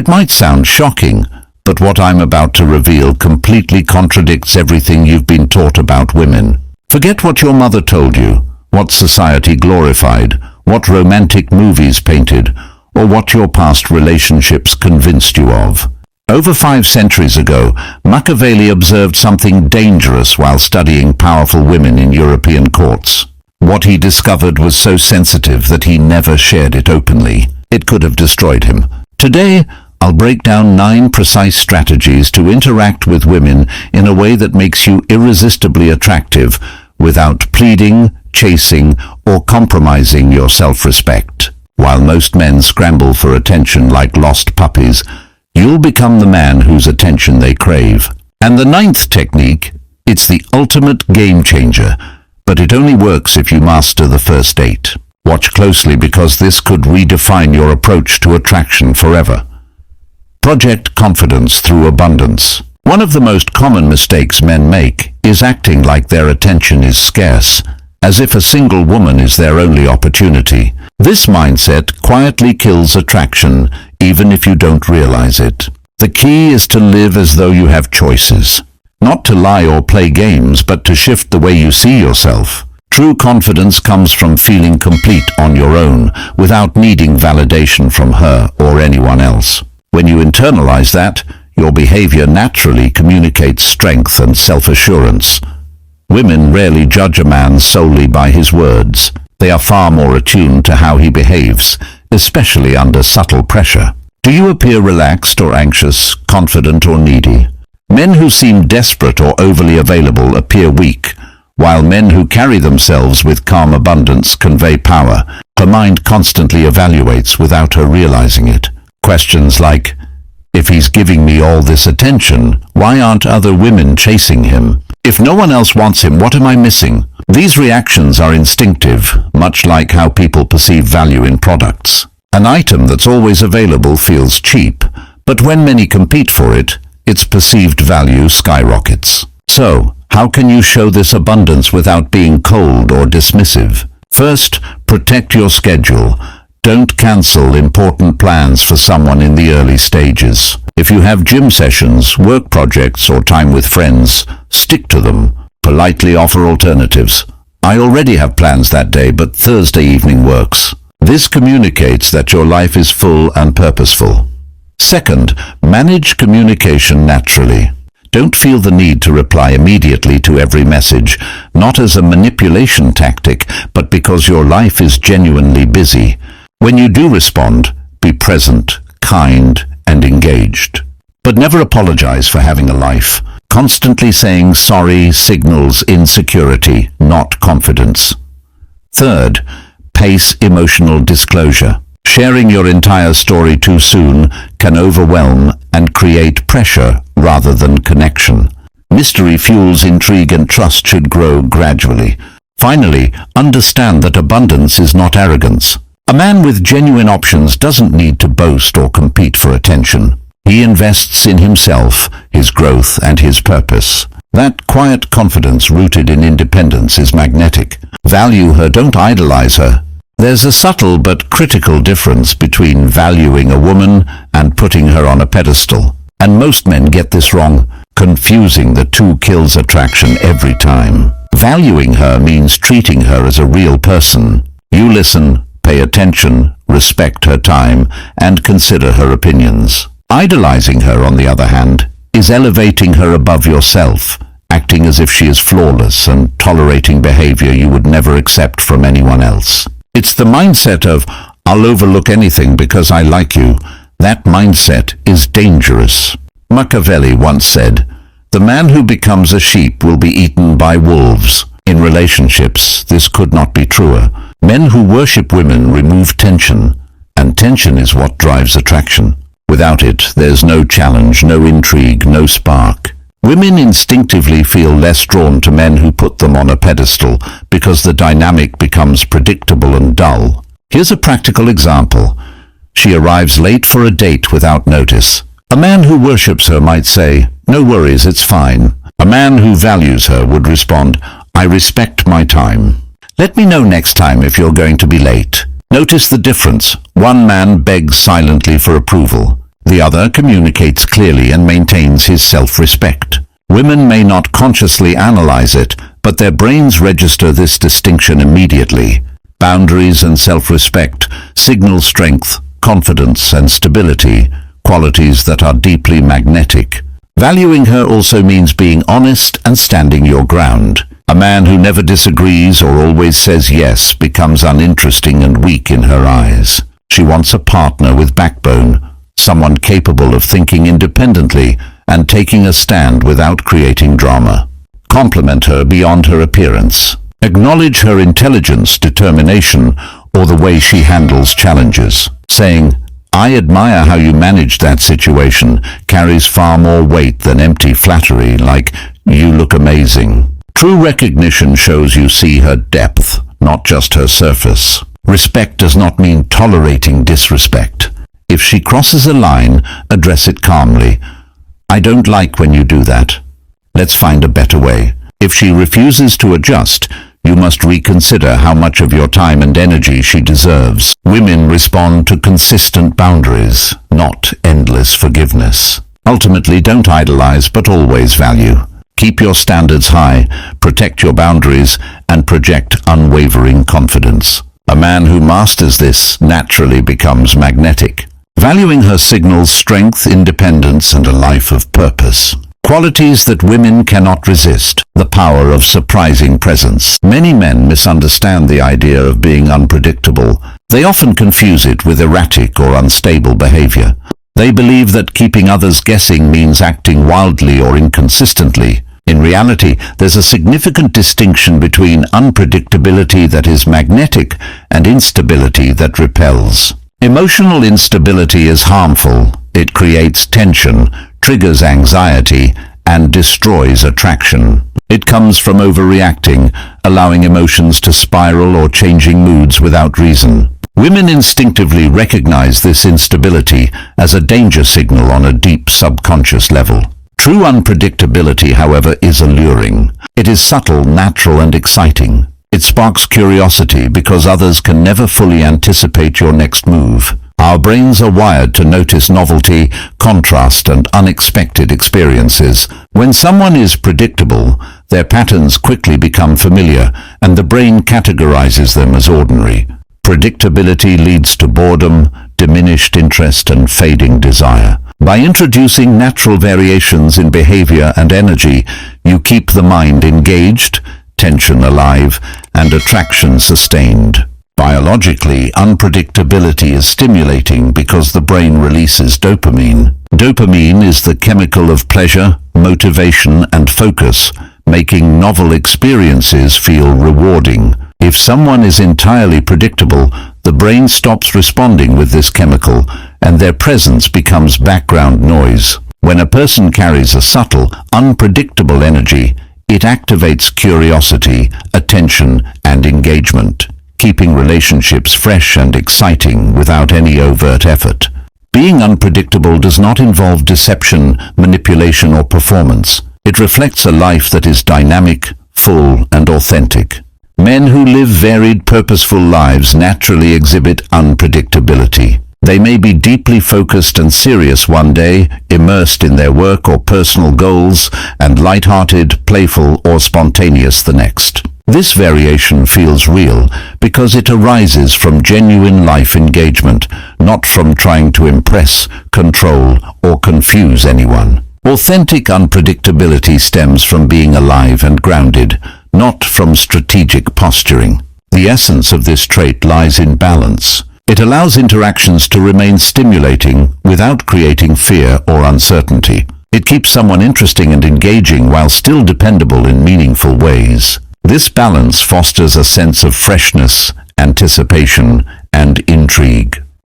It might sound shocking, but what I'm about to reveal completely contradicts everything you've been taught about women. Forget what your mother told you, what society glorified, what romantic movies painted, or what your past relationships convinced you of. Over 5 centuries ago, Machiavelli observed something dangerous while studying powerful women in European courts. What he discovered was so sensitive that he never shared it openly. It could have destroyed him. Today, I'll break down 9 precise strategies to interact with women in a way that makes you irresistibly attractive without pleading, chasing, or compromising your self-respect. While most men scramble for attention like lost puppies, you'll become the man whose attention they crave. And the 9th technique, it's the ultimate game changer, but it only works if you master the first 8. Watch closely because this could redefine your approach to attraction forever. Project confidence through abundance. One of the most common mistakes men make is acting like their attention is scarce, as if a single woman is their only opportunity. This mindset quietly kills attraction, even if you don't realize it. The key is to live as though you have choices. Not to lie or play games, but to shift the way you see yourself. True confidence comes from feeling complete on your own, without needing validation from her or anyone else. When you internalize that, your behavior naturally communicates strength and self-assurance. Women rarely judge a man solely by his words. They are far more attuned to how he behaves, especially under subtle pressure. Do you appear relaxed or anxious, confident or needy? Men who seem desperate or overly available appear weak, while men who carry themselves with calm abundance convey power. Her mind constantly evaluates without her realizing it. Questions like, if he's giving me all this attention, why aren't other women chasing him? If no one else wants him, what am I missing? These reactions are instinctive, much like how people perceive value in products. An item that's always available feels cheap, but when many compete for it, its perceived value skyrockets. So, how can you show this abundance without being cold or dismissive? First, protect your schedule. Don't cancel important plans for someone in the early stages. If you have gym sessions, work projects, or time with friends, stick to them. Politely offer alternatives. I already have plans that day, but Thursday evening works. This communicates that your life is full and purposeful. Second, manage communication naturally. Don't feel the need to reply immediately to every message, not as a manipulation tactic, but because your life is genuinely busy. When you do respond, be present, kind, and engaged. But never apologize for having a life. Constantly saying sorry signals insecurity, not confidence. Third, pace emotional disclosure. Sharing your entire story too soon can overwhelm and create pressure rather than connection. Mystery fuels intrigue and trust should grow gradually. Finally, understand that abundance is not arrogance. A man with genuine options doesn't need to boast or compete for attention. He invests in himself, his growth, and his purpose. That quiet confidence rooted in independence is magnetic. Value her, don't idolize her. There's a subtle but critical difference between valuing a woman and putting her on a pedestal. And most men get this wrong. Confusing the two kills attraction every time. Valuing her means treating her as a real person. You listen, pay attention, respect her time, and consider her opinions. Idolizing her, on the other hand, is elevating her above yourself, acting as if she is flawless and tolerating behavior you would never accept from anyone else. It's the mindset of, I'll overlook anything because I like you. That mindset is dangerous. Machiavelli once said, the man who becomes a sheep will be eaten by wolves. In relationships, this could not be truer. Men who worship women remove tension, and tension is what drives attraction. Without it, there's no challenge, no intrigue, no spark. Women instinctively feel less drawn to men who put them on a pedestal because the dynamic becomes predictable and dull. Here's a practical example. She arrives late for a date without notice. A man who worships her might say, no worries, it's fine. A man who values her would respond, I respect my time. Let me know next time if you're going to be late. Notice the difference. One man begs silently for approval. The other communicates clearly and maintains his self-respect. Women may not consciously analyze it, but their brains register this distinction immediately. Boundaries and self-respect signal strength, confidence, and stability, qualities that are deeply magnetic. Valuing her also means being honest and standing your ground. A man who never disagrees or always says yes becomes uninteresting and weak in her eyes. She wants a partner with backbone, someone capable of thinking independently and taking a stand without creating drama. Compliment her beyond her appearance. Acknowledge her intelligence, determination, or the way she handles challenges. Saying, "I admire how you managed that situation," carries far more weight than empty flattery like, "You look amazing." True recognition shows you see her depth, not just her surface. Respect does not mean tolerating disrespect. If she crosses a line, address it calmly. "I don't like when you do that. Let's find a better way." If she refuses to adjust, you must reconsider how much of your time and energy she deserves. Women respond to consistent boundaries, not endless forgiveness. Ultimately, don't idolize, but always value. Keep your standards high, protect your boundaries, and project unwavering confidence. A man who masters this naturally becomes magnetic. Valuing her signals strength, independence, and a life of purpose. Qualities that women cannot resist. The power of surprising presence. Many men misunderstand the idea of being unpredictable. They often confuse it with erratic or unstable behavior. They believe that keeping others guessing means acting wildly or inconsistently. In reality, there's a significant distinction between unpredictability that is magnetic and instability that repels. Emotional instability is harmful. It creates tension, triggers anxiety, and destroys attraction. It comes from overreacting, allowing emotions to spiral or changing moods without reason. Women instinctively recognize this instability as a danger signal on a deep subconscious level. True unpredictability, however, is alluring. It is subtle, natural, and exciting. It sparks curiosity because others can never fully anticipate your next move. Our brains are wired to notice novelty, contrast, and unexpected experiences. When someone is predictable, their patterns quickly become familiar, and the brain categorizes them as ordinary. Predictability leads to boredom, diminished interest, and fading desire. By introducing natural variations in behavior and energy, you keep the mind engaged, tension alive, and attraction sustained. Biologically, unpredictability is stimulating because the brain releases dopamine. Dopamine is the chemical of pleasure, motivation, and focus, making novel experiences feel rewarding. If someone is entirely predictable, the brain stops responding with this chemical, and their presence becomes background noise. When a person carries a subtle, unpredictable energy, it activates curiosity, attention, and engagement, keeping relationships fresh and exciting without any overt effort. Being unpredictable does not involve deception, manipulation, or performance. It reflects a life that is dynamic, full, and authentic. Men who live varied, purposeful lives naturally exhibit unpredictability. They may be deeply focused and serious one day, immersed in their work or personal goals, and light-hearted, playful, or spontaneous the next. This variation feels real because it arises from genuine life engagement, not from trying to impress, control, or confuse anyone. Authentic unpredictability stems from being alive and grounded, not from strategic posturing. The essence of this trait lies in balance. It allows interactions to remain stimulating without creating fear or uncertainty. It keeps someone interesting and engaging while still dependable in meaningful ways. This balance fosters a sense of freshness, anticipation, and intrigue.